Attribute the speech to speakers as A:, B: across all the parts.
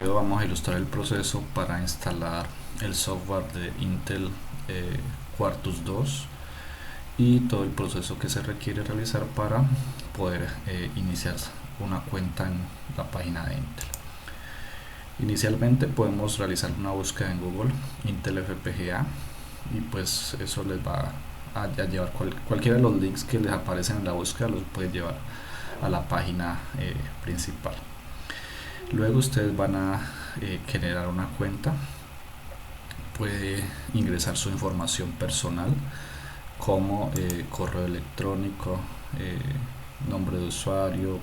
A: Vamos a ilustrar el proceso para instalar el software de Intel Quartus 2 y todo el proceso que se requiere realizar para poder iniciar una cuenta en la página de Intel. Inicialmente podemos realizar una búsqueda en Google, Intel FPGA, y pues eso les va a llevar cualquiera de los links que les aparecen en la búsqueda, los puede llevar a la página principal. Luego ustedes van a generar una cuenta, puede ingresar su información personal como correo electrónico, nombre de usuario,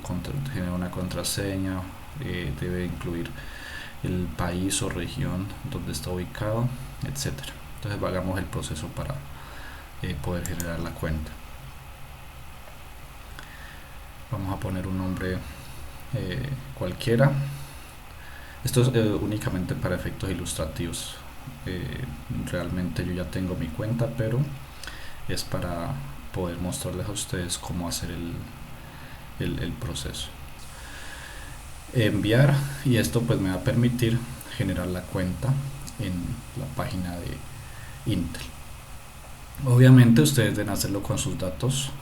A: generar una contraseña, debe incluir el país o región donde está ubicado, etcétera. Entonces hagamos el proceso para poder generar la cuenta. Vamos a poner un nombre cualquiera. Esto es únicamente para efectos ilustrativos. Realmente yo ya tengo mi cuenta, pero es para poder mostrarles a ustedes cómo hacer el proceso. Enviar, y esto pues me va a permitir generar la cuenta en la página de Intel. Obviamente ustedes deben hacerlo con sus datos,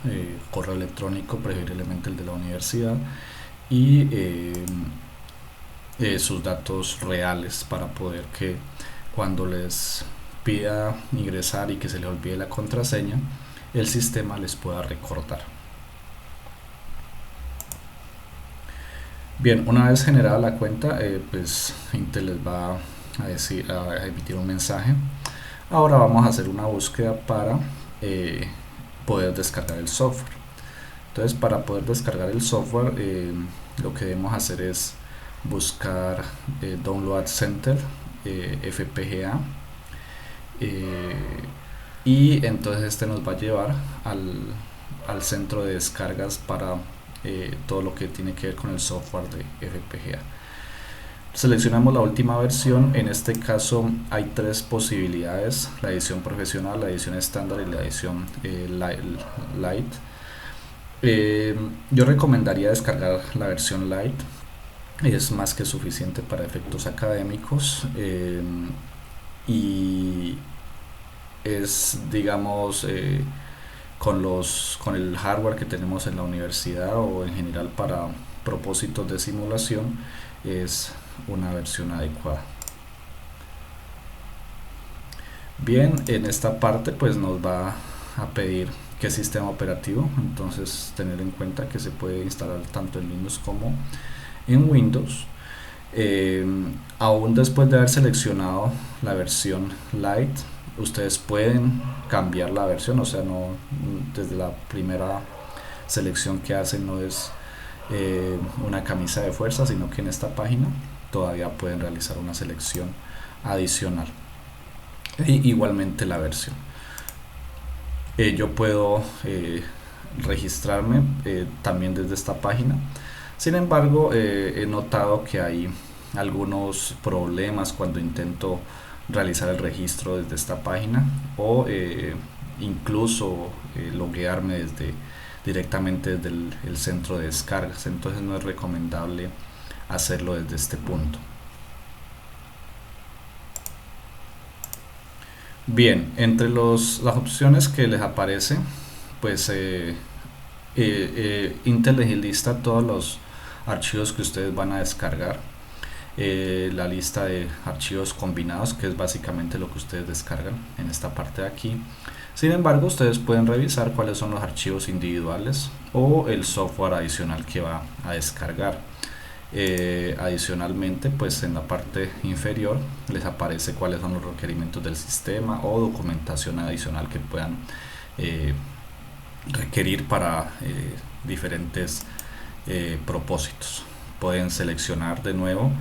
A: correo electrónico, preferiblemente el de la universidad, y sus datos reales para poder que cuando les pida ingresar y que se les olvide la contraseña, el sistema les pueda recordar. Bien, una vez generada la cuenta, pues Intel les va a emitir un mensaje. Ahora vamos a hacer una búsqueda para poder descargar el software. Entonces, para poder descargar el software, lo que debemos hacer es buscar Download Center FPGA, y entonces este nos va a llevar al centro de descargas para todo lo que tiene que ver con el software de FPGA. Seleccionamos la última versión. En este caso hay tres posibilidades: la edición profesional, la edición estándar y la edición light. Yo recomendaría descargar la versión light, es más que suficiente para efectos académicos, y es, digamos, con el hardware que tenemos en la universidad o en general para propósitos de simulación, es una versión adecuada. Bien, en esta parte pues nos va a pedir qué sistema operativo. Entonces tener en cuenta que se puede instalar tanto en Linux como en Windows. Aún después de haber seleccionado la versión Lite, ustedes pueden cambiar la versión, o sea, no desde la primera selección que hacen no es una camisa de fuerza, sino que en esta página todavía pueden realizar una selección adicional. Igualmente la versión. Yo puedo registrarme también desde esta página. Sin embargo, he notado que hay algunos problemas cuando intento realizar el registro desde esta página, o incluso loguearme directamente desde el centro de descargas. Entonces no es recomendable hacerlo desde este punto. Bien, entre las opciones que les aparece, pues Intel les lista todos los archivos que ustedes van a descargar, la lista de archivos combinados, que es básicamente lo que ustedes descargan en esta parte de aquí. Sin embargo, ustedes pueden revisar cuáles son los archivos individuales o el software adicional que va a descargar. Adicionalmente, pues en la parte inferior les aparece cuáles son los requerimientos del sistema o documentación adicional que puedan requerir para diferentes propósitos. Pueden seleccionar de nuevo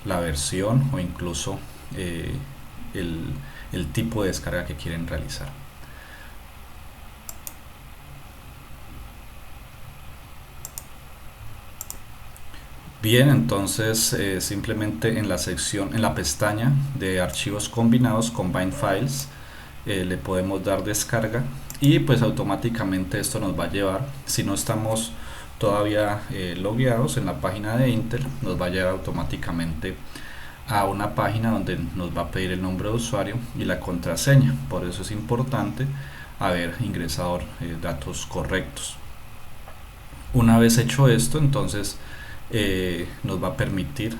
A: la versión o incluso el tipo de descarga que quieren realizar. Bien, entonces simplemente en la sección, en la pestaña de archivos combinados, Combine Files, le podemos dar descarga, y pues automáticamente esto nos va a llevar, si no estamos todavía logueados en la página de Intel, nos va a llevar automáticamente a una página donde nos va a pedir el nombre de usuario y la contraseña. Por eso es importante haber ingresado datos correctos. Una vez hecho esto, entonces nos va a permitir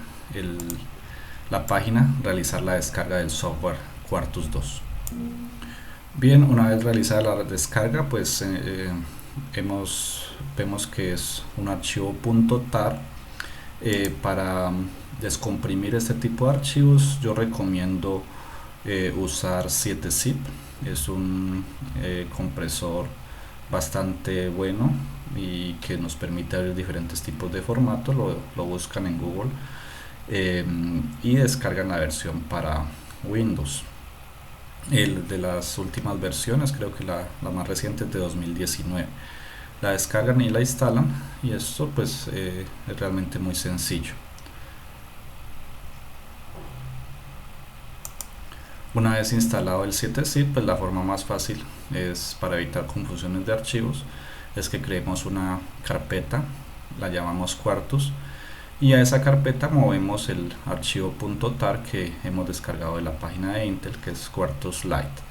A: la página realizar la descarga del software Quartus 2. Bien, una vez realizada la descarga, pues vemos que es un archivo .tar. Para descomprimir este tipo de archivos yo recomiendo usar 7-zip. Es un compresor bastante bueno y que nos permite abrir diferentes tipos de formatos. Lo buscan en Google y descargan la versión para Windows. El de las últimas versiones, creo que la más reciente es de 2019. La descargan y la instalan, y esto pues es realmente muy sencillo. Una vez instalado el 7-zip, pues la forma más fácil es, para evitar confusiones de archivos, es que creemos una carpeta, la llamamos Quartus, y a esa carpeta movemos el archivo .tar que hemos descargado de la página de Intel, que es Quartus Lite,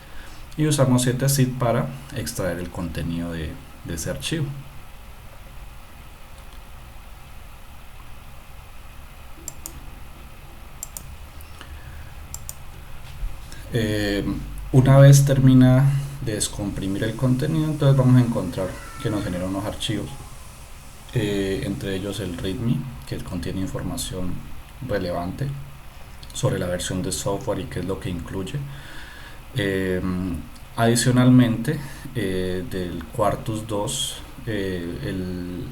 A: y usamos 7-zip para extraer el contenido de ese archivo. Una vez termina de descomprimir el contenido, entonces vamos a encontrar que nos genera unos archivos, entre ellos el README, que contiene información relevante sobre la versión de software y qué es lo que incluye. Adicionalmente, del Quartus 2, el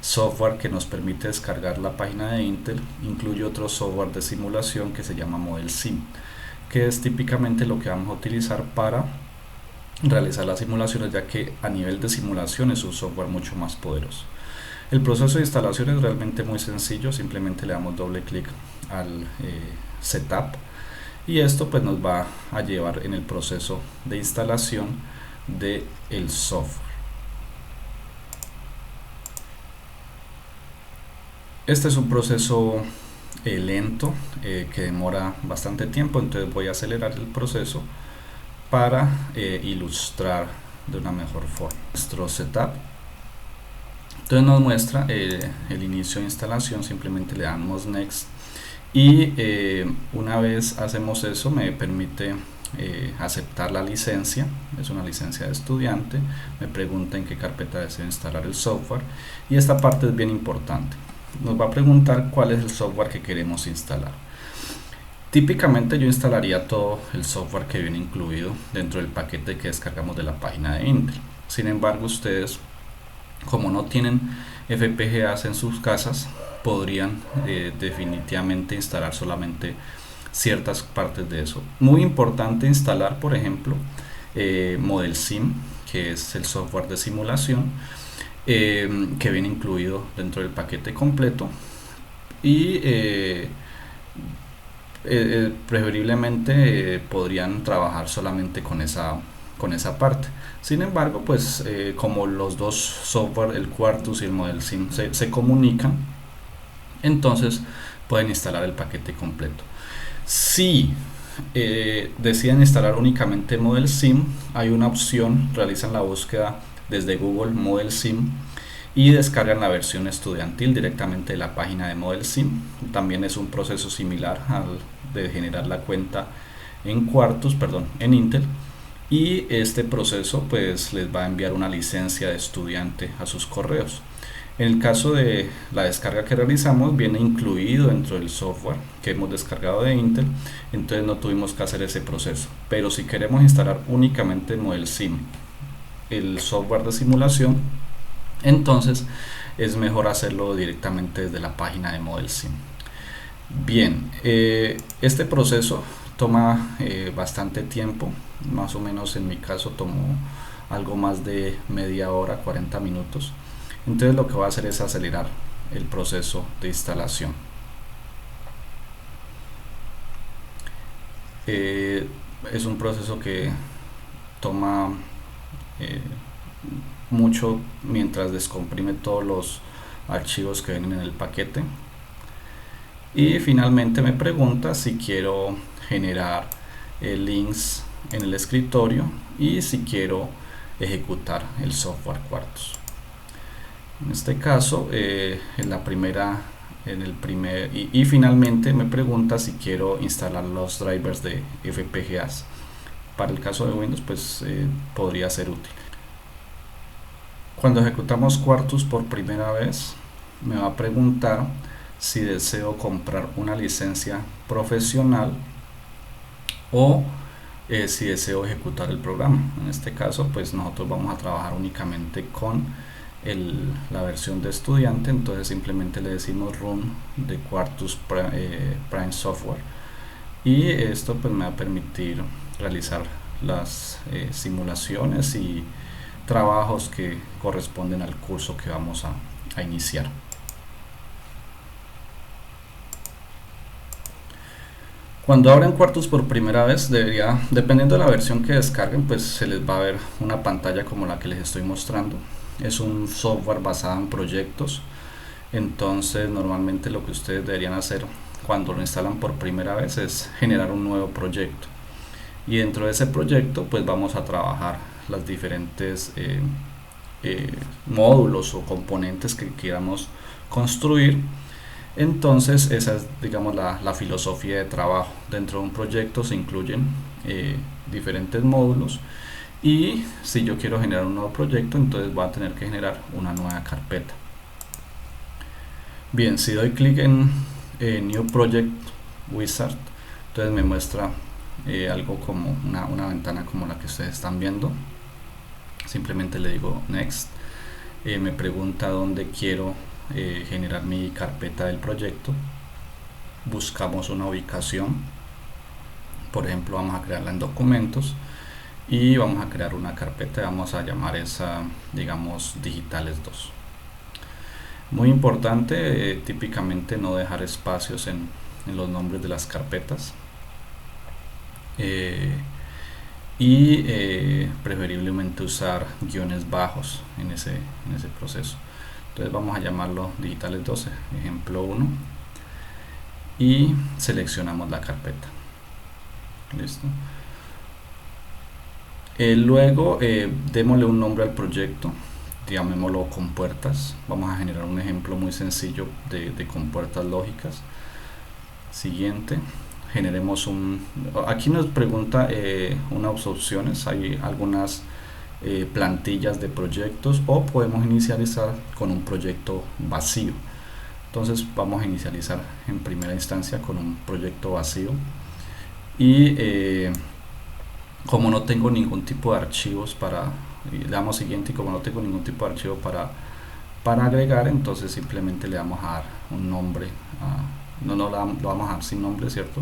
A: software que nos permite descargar la página de Intel incluye otro software de simulación que se llama ModelSim, que es típicamente lo que vamos a utilizar para realizar las simulaciones, ya que a nivel de simulación es un software mucho más poderoso. El proceso de instalación es realmente muy sencillo, simplemente le damos doble clic al setup, y esto pues nos va a llevar en el proceso de instalación del software. Este es un proceso lento, que demora bastante tiempo, entonces voy a acelerar el proceso para ilustrar de una mejor forma nuestro setup. Entonces nos muestra el inicio de instalación, simplemente le damos next, y una vez hacemos eso me permite aceptar la licencia. Es una licencia de estudiante, me pregunta en qué carpeta deseo instalar el software, y esta parte es bien importante. Nos va a preguntar cuál es el software que queremos instalar. Típicamente yo instalaría todo el software que viene incluido dentro del paquete que descargamos de la página de Intel. Sin embargo, ustedes, como no tienen FPGAs en sus casas, podrían definitivamente instalar solamente ciertas partes de eso. Muy importante instalar, por ejemplo, ModelSim, que es el software de simulación que viene incluido dentro del paquete completo, y preferiblemente podrían trabajar solamente con esa parte. Sin embargo, pues como los dos software, el Quartus y el ModelSim, se comunican, entonces pueden instalar el paquete completo. Si deciden instalar únicamente ModelSim, hay una opción: realizan la búsqueda desde Google ModelSim y descargan la versión estudiantil directamente de la página de ModelSim. También es un proceso similar al de generar la cuenta en Intel, y este proceso pues les va a enviar una licencia de estudiante a sus correos. En el caso de la descarga que realizamos, viene incluido dentro del software que hemos descargado de Intel, entonces no tuvimos que hacer ese proceso. Pero si queremos instalar únicamente ModelSim, el software de simulación, entonces es mejor hacerlo directamente desde la página de ModelSim. Bien, este proceso toma bastante tiempo, más o menos en mi caso tomó algo más de media hora, 40 minutos. Entonces lo que voy a hacer es acelerar el proceso de instalación. Es un proceso que toma mucho mientras descomprime todos los archivos que vienen en el paquete. Y finalmente me pregunta si quiero generar links en el escritorio y si quiero ejecutar el software Quartus. En este caso, en la primera, en el primer y finalmente me pregunta si quiero instalar los drivers de FPGAs. Para el caso de Windows, pues podría ser útil. Cuando ejecutamos Quartus por primera vez, me va a preguntar si deseo comprar una licencia profesional o si deseo ejecutar el programa. En este caso, pues nosotros vamos a trabajar únicamente con la versión de estudiante, entonces simplemente le decimos run de Quartus Prime Software, y esto pues me va a permitir realizar las simulaciones y trabajos que corresponden al curso que vamos a iniciar. Cuando abren Quartus por primera vez, dependiendo de la versión que descarguen, pues se les va a ver una pantalla como la que les estoy mostrando. Es un software basado en proyectos, entonces normalmente lo que ustedes deberían hacer cuando lo instalan por primera vez es generar un nuevo proyecto, y dentro de ese proyecto pues vamos a trabajar las diferentes módulos o componentes que queramos construir. Entonces esa es, digamos, la filosofía de trabajo. Dentro de un proyecto se incluyen diferentes módulos, y si yo quiero generar un nuevo proyecto, entonces voy a tener que generar una nueva carpeta. Bien, si doy clic en New Project Wizard, entonces me muestra algo como una ventana como la que ustedes están viendo. Simplemente le digo Next. Me pregunta dónde quiero generar mi carpeta del proyecto. Buscamos una ubicación, por ejemplo vamos a crearla en documentos y vamos a crear una carpeta, vamos a llamar esa, digamos, digitales 2. Muy importante, típicamente no dejar espacios en los nombres de las carpetas, y preferiblemente usar guiones bajos en ese proceso. Entonces vamos a llamarlo digitales 12, ejemplo 1, y seleccionamos la carpeta. Listo. Luego démosle un nombre al proyecto, llamémoslo compuertas. Vamos a generar un ejemplo muy sencillo de compuertas lógicas. Siguiente, generemos aquí nos pregunta unas opciones, hay algunas plantillas de proyectos, o podemos inicializar con un proyecto vacío. Entonces vamos a inicializar en primera instancia con un proyecto vacío, y como no tengo ningún tipo de archivos le damos siguiente, y como no tengo ningún tipo de archivo para agregar, entonces simplemente le vamos a dar un nombre, lo vamos a dar sin nombre, ¿cierto?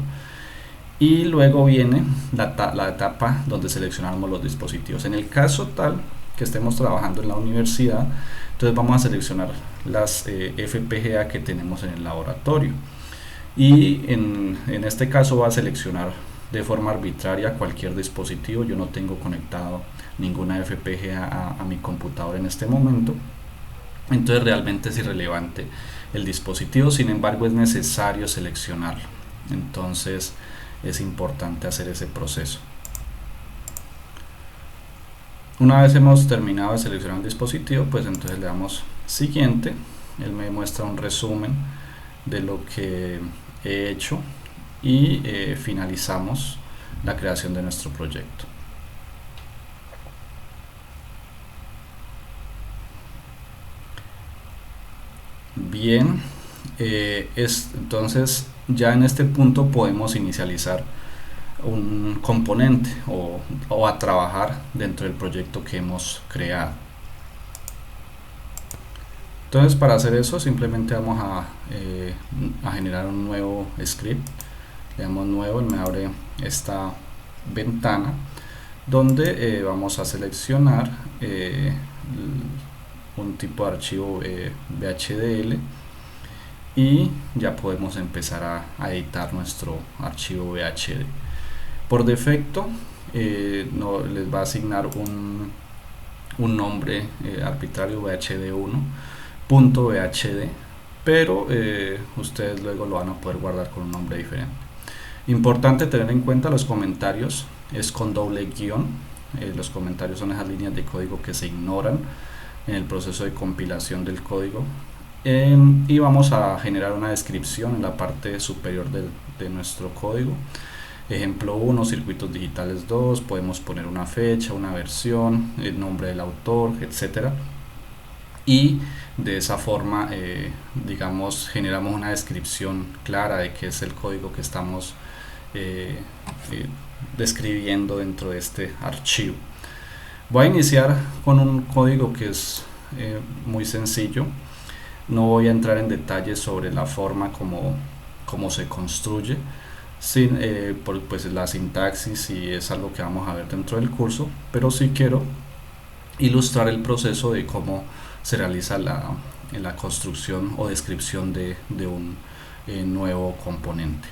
A: Y luego viene la etapa donde seleccionamos los dispositivos. En el caso tal que estemos trabajando en la universidad, entonces vamos a seleccionar las FPGA que tenemos en el laboratorio, y en este caso va a seleccionar de forma arbitraria cualquier dispositivo. Yo no tengo conectado ninguna FPGA a mi computadora en este momento, entonces realmente es irrelevante el dispositivo, sin embargo es necesario seleccionarlo, entonces es importante hacer ese proceso. Una vez hemos terminado de seleccionar el dispositivo, pues entonces le damos siguiente. Él me muestra un resumen de lo que he hecho, y finalizamos la creación de nuestro proyecto. Bien, entonces ya en este punto podemos inicializar un componente o a trabajar dentro del proyecto que hemos creado. Entonces para hacer eso simplemente vamos a generar un nuevo script. Le damos nuevo y me abre esta ventana donde vamos a seleccionar un tipo de archivo VHDL, y ya podemos empezar a editar nuestro archivo VHD. Por defecto no les va a asignar un nombre arbitrario, VHD1.VHD, pero ustedes luego lo van a poder guardar con un nombre diferente. Importante tener en cuenta los comentarios, es con doble guión. Los comentarios son esas líneas de código que se ignoran en el proceso de compilación del código. Y vamos a generar una descripción en la parte superior de nuestro código. Ejemplo 1, circuitos digitales 2, podemos poner una fecha, una versión, el nombre del autor, etcétera. Y de esa forma, digamos, generamos una descripción clara de qué es el código que estamos describiendo dentro de este archivo. Voy a iniciar con un código que es muy sencillo. No voy a entrar en detalles sobre la forma como se construye, pues la sintaxis, y es algo que vamos a ver dentro del curso, pero sí quiero ilustrar el proceso de cómo se realiza la construcción o descripción de un nuevo componente.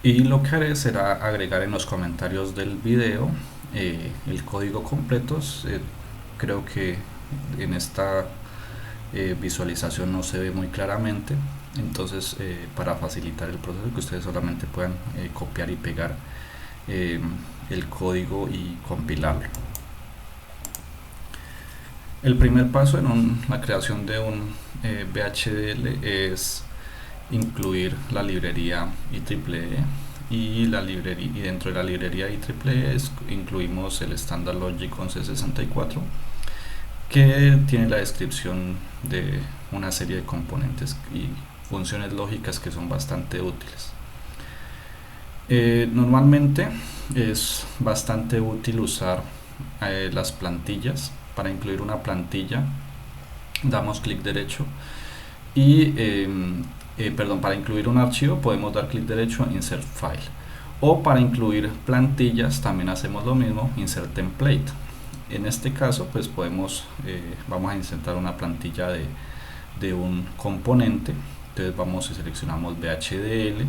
A: Y lo que haré será agregar en los comentarios del video el código completo. Creo que en esta visualización no se ve muy claramente, entonces para facilitar el proceso, que ustedes solamente puedan copiar y pegar el código y compilarlo. El primer paso en la creación de un VHDL es incluir la librería IEEE y dentro de la librería IEEE incluimos el Standard Logic 1164, que tiene la descripción de una serie de componentes y funciones lógicas que son bastante útiles. Normalmente es bastante útil usar las plantillas. Para incluir una plantilla damos clic derecho y para incluir un archivo podemos dar clic derecho en Insert File, o para incluir plantillas también hacemos lo mismo, Insert Template. En este caso pues vamos a insertar una plantilla de un componente. Entonces vamos y seleccionamos VHDL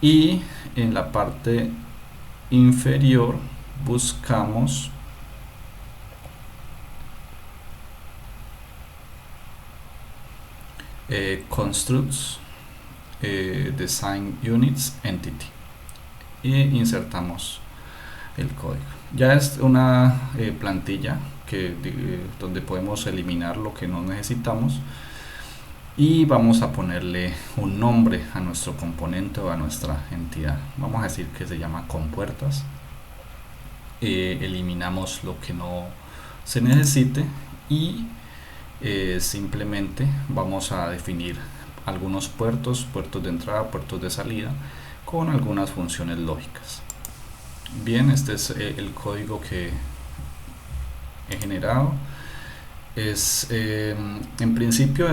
A: y en la parte inferior buscamos Constructs Design Units Entity y insertamos el código. Ya es una plantilla donde podemos eliminar lo que no necesitamos, y vamos a ponerle un nombre a nuestro componente o a nuestra entidad. Vamos a decir que se llama compuertas. Eliminamos lo que no se necesite y simplemente vamos a definir algunos puertos de entrada, puertos de salida, con algunas funciones lógicas. Bien, este es el código que he generado. En principio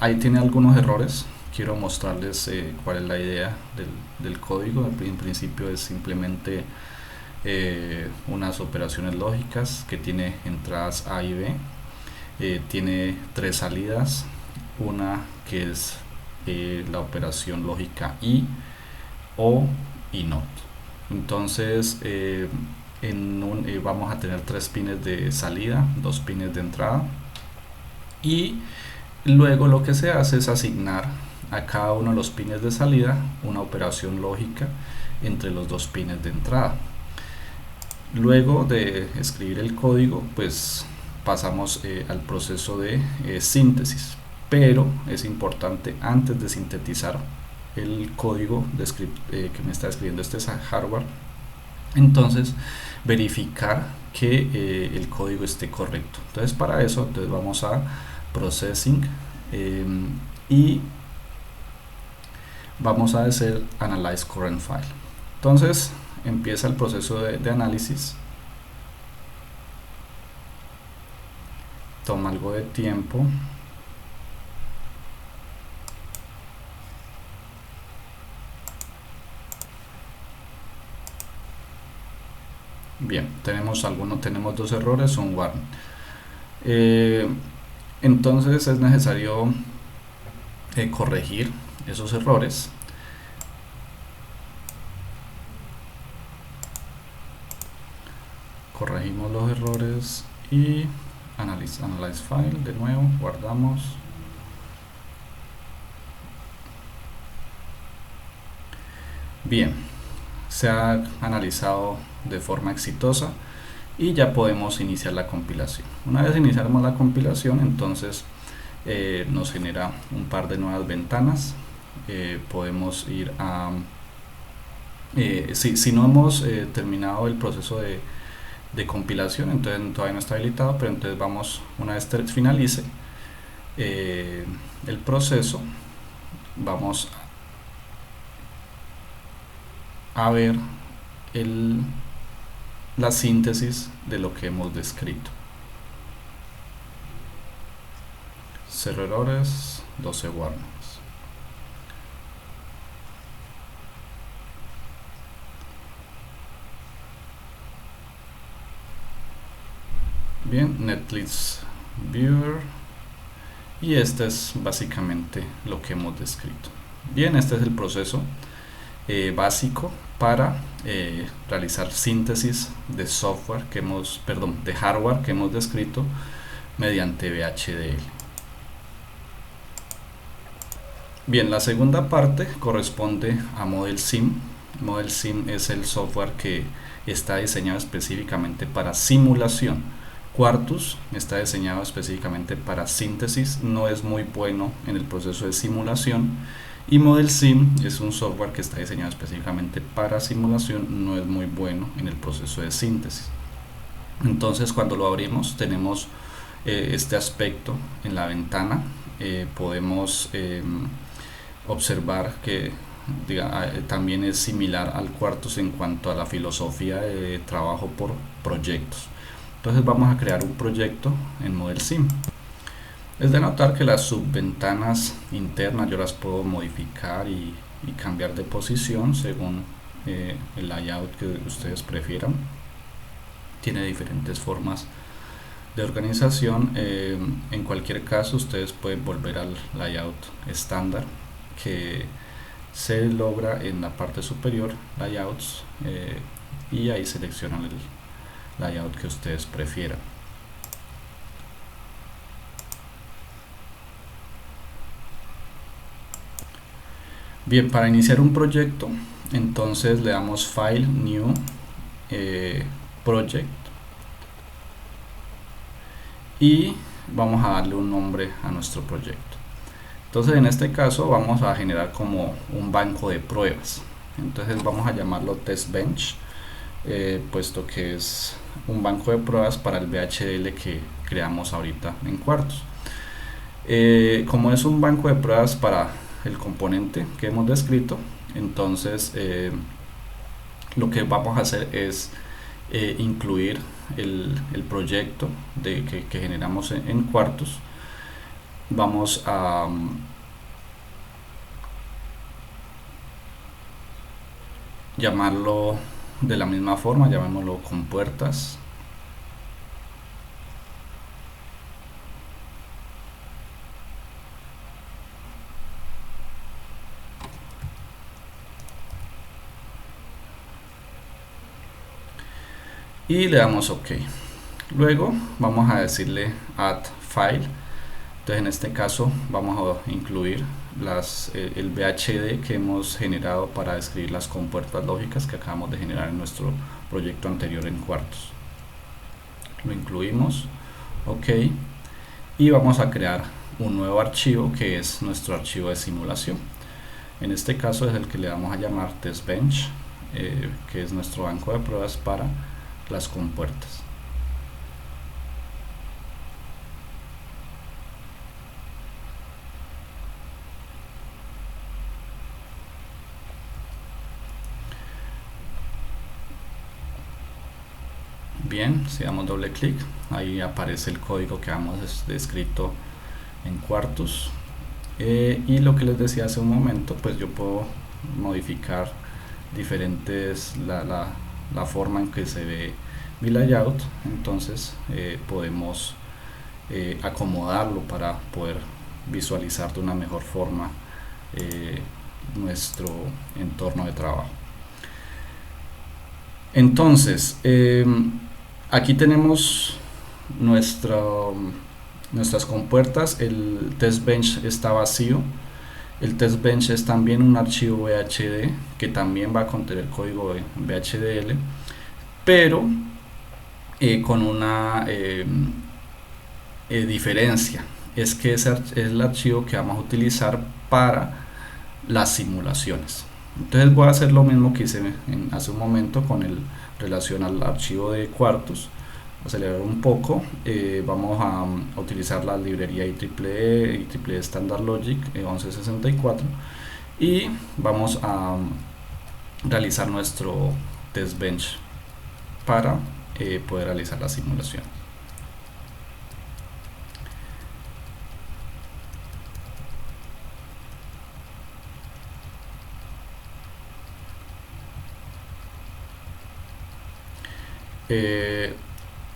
A: ahí tiene algunos errores. Quiero mostrarles cuál es la idea del código. En principio es simplemente unas operaciones lógicas que tiene entradas A y B. Tiene tres salidas, una que es la operación lógica I, O y NOT. Entonces vamos a tener 3 pines de salida, 2 pines de entrada, y luego lo que se hace es asignar a cada uno de los pines de salida una operación lógica entre los 2 pines de entrada. Luego de escribir el código pues pasamos al proceso de síntesis, pero es importante, antes de sintetizar el código que me está escribiendo este hardware, entonces verificar que el código esté correcto. Entonces para eso vamos a Processing y vamos a hacer Analyze Current File. Entonces empieza el proceso de análisis. Toma algo de tiempo. Bien, tenemos 2 errores, un warning. Entonces es necesario corregir esos errores. Corregimos los errores y Analyze file, de nuevo, guardamos. Bien, se ha analizado de forma exitosa y ya podemos iniciar la compilación. Una vez iniciamos la compilación, entonces nos genera un par de nuevas ventanas. Podemos ir a si no hemos terminado el proceso de compilación, entonces todavía no está habilitado, pero entonces vamos, una vez finalice el proceso, vamos a ver la síntesis de lo que hemos descrito. 0 errores, 12 warnings. Bien, Netlist Viewer, y este es básicamente lo que hemos descrito. Bien, este es el proceso básico para realizar síntesis de software de hardware que hemos descrito mediante VHDL. Bien, la segunda parte corresponde a ModelSim. ModelSim es el software que está diseñado específicamente para simulación. Quartus está diseñado específicamente para síntesis, no es muy bueno en el proceso de simulación, y ModelSim es un software que está diseñado específicamente para simulación, no es muy bueno en el proceso de síntesis. Entonces, cuando lo abrimos tenemos este aspecto en la ventana. Podemos observar que también es similar al Quartus en cuanto a la filosofía de trabajo por proyectos. Entonces vamos a crear un proyecto en ModelSim. Es de notar que las subventanas internas yo las puedo modificar y cambiar de posición según el layout que ustedes prefieran. Tiene diferentes formas de organización. En cualquier caso, ustedes pueden volver al layout estándar que se logra en la parte superior, layouts, y ahí seleccionan el layout que ustedes prefieran. Bien, para iniciar un proyecto, entonces le damos File, New, Project, y vamos a darle un nombre a nuestro proyecto. Entonces en este caso vamos a generar como un banco de pruebas. Entonces vamos a llamarlo TestBench, puesto que es un banco de pruebas para el VHDL que creamos ahorita en Quartus. Como es un banco de pruebas para el componente que hemos descrito, entonces lo que vamos a hacer es incluir el proyecto que generamos en Quartus. Vamos a llamarlo de la misma forma, llamémoslo compuertas. Y le damos OK. Luego vamos a decirle add file. Entonces en este caso vamos a incluir el VHD que hemos generado para describir las compuertas lógicas que acabamos de generar en nuestro proyecto anterior en Quartus. Lo incluimos, OK, y vamos a crear un nuevo archivo que es nuestro archivo de simulación. En este caso es el que le vamos a llamar TestBench, que es nuestro banco de pruebas para las compuertas. Bien, si damos doble clic, ahí aparece el código que hemos descrito en Quartus. Y lo que les decía hace un momento, pues yo puedo modificar diferentes la forma en que se ve mi layout. Entonces podemos acomodarlo para poder visualizar de una mejor forma nuestro entorno de trabajo. Entonces aquí tenemos nuestras compuertas, el test bench está vacío. El test bench es también un archivo VHD que también va a contener código VHDL, pero con una diferencia. Es que es el archivo que vamos a utilizar para las simulaciones. Entonces voy a hacer lo mismo que hice hace un momento con el relación al archivo de cuartos. Acelerar un poco, vamos a utilizar la librería IEEE Standard Logic 1164 y vamos a realizar nuestro test bench para poder realizar la simulación.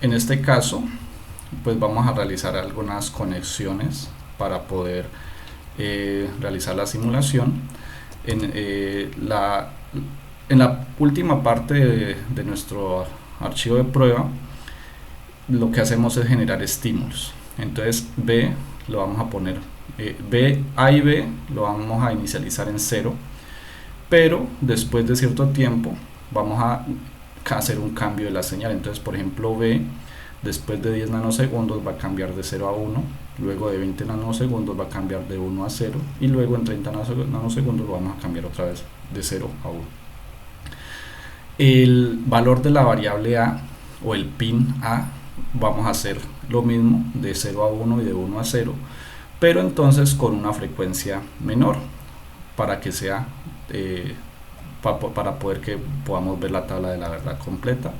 A: En este caso, pues vamos a realizar algunas conexiones para poder realizar la simulación. En la última parte de nuestro archivo de prueba, lo que hacemos es generar estímulos. Entonces B lo vamos a poner, A y B lo vamos a inicializar en 0, pero después de cierto tiempo vamos a hacer un cambio de la señal. Entonces, por ejemplo, B después de 10 nanosegundos va a cambiar de 0 a 1, luego de 20 nanosegundos va a cambiar de 1 a 0 y luego en 30 nanosegundos lo vamos a cambiar otra vez de 0 a 1. El valor de la variable A o el pin A vamos a hacer lo mismo de 0 a 1 y de 1 a 0, pero entonces con una frecuencia menor para que sea para poder que podamos ver la tabla de la verdad completa.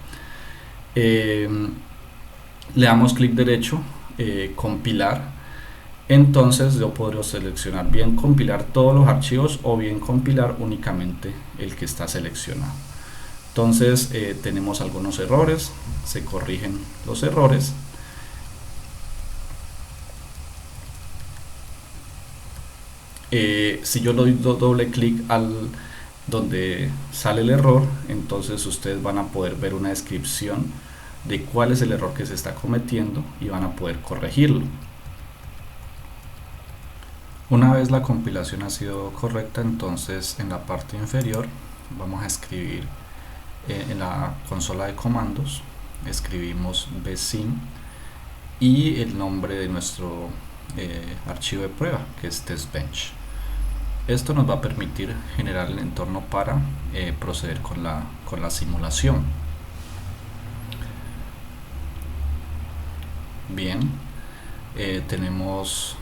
A: Le damos clic derecho, compilar. Entonces yo podría seleccionar bien compilar todos los archivos o bien compilar únicamente el que está seleccionado. Entonces tenemos algunos errores, se corrigen los errores. Si yo le doy doble clic al donde sale el error, entonces ustedes van a poder ver una descripción de cuál es el error que se está cometiendo y van a poder corregirlo. Una vez la compilación ha sido correcta, entonces en la parte inferior vamos a escribir en la consola de comandos, escribimos bsim y el nombre de nuestro archivo de prueba, que es testbench. Esto nos va a permitir generar el entorno para proceder con la simulación. Bien, tenemos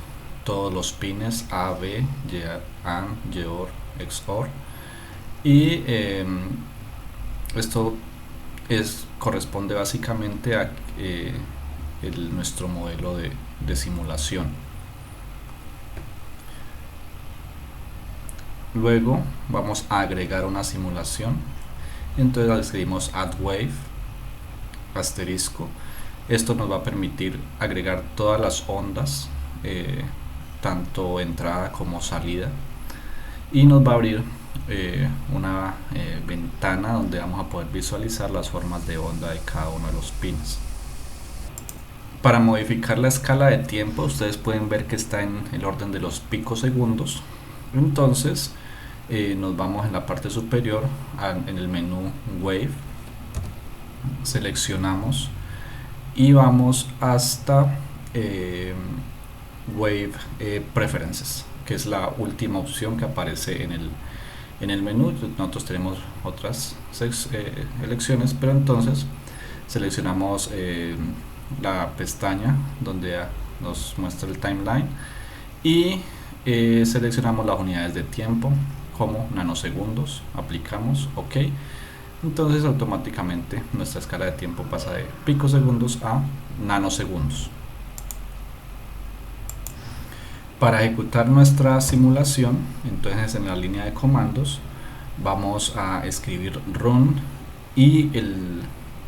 A: todos los pines A, B, Y, AND, YOR, XOR y esto corresponde básicamente a nuestro modelo de simulación. Luego vamos a agregar una simulación, entonces escribimos add wave asterisco. Esto nos va a permitir agregar todas las ondas, tanto entrada como salida, y nos va a abrir una ventana donde vamos a poder visualizar las formas de onda de cada uno de los pins. Para modificar la escala de tiempo, ustedes pueden ver que está en el orden de los picosegundos. Entonces nos vamos en la parte superior en el menú Wave, seleccionamos y vamos hasta Wave Preferences, que es la última opción que aparece en el menú. Nosotros tenemos otras elecciones, pero entonces seleccionamos la pestaña donde nos muestra el timeline y seleccionamos las unidades de tiempo como nanosegundos, aplicamos OK. Entonces automáticamente nuestra escala de tiempo pasa de picosegundos a nanosegundos. Para ejecutar nuestra simulación, entonces en la línea de comandos vamos a escribir run y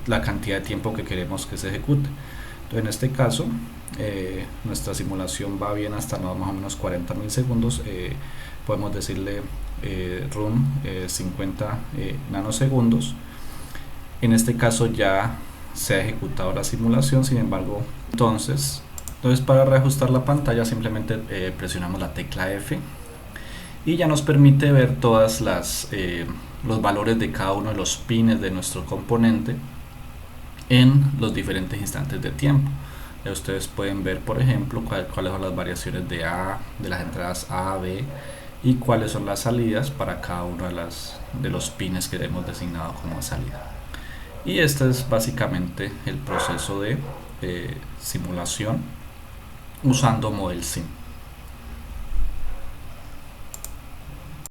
A: la cantidad de tiempo que queremos que se ejecute. Entonces en este caso nuestra simulación va bien hasta más o menos 40 milisegundos. Podemos decirle run 50 nanosegundos. En este caso ya se ha ejecutado la simulación. Sin embargo, entonces para reajustar la pantalla simplemente presionamos la tecla F y ya nos permite ver todas los valores de cada uno de los pines de nuestro componente en los diferentes instantes de tiempo. Ya ustedes pueden ver, por ejemplo, cuáles son las variaciones de las entradas A, B, y cuáles son las salidas para cada uno de los pines que hemos designado como salida. Y este es básicamente el proceso de simulación usando ModelSim.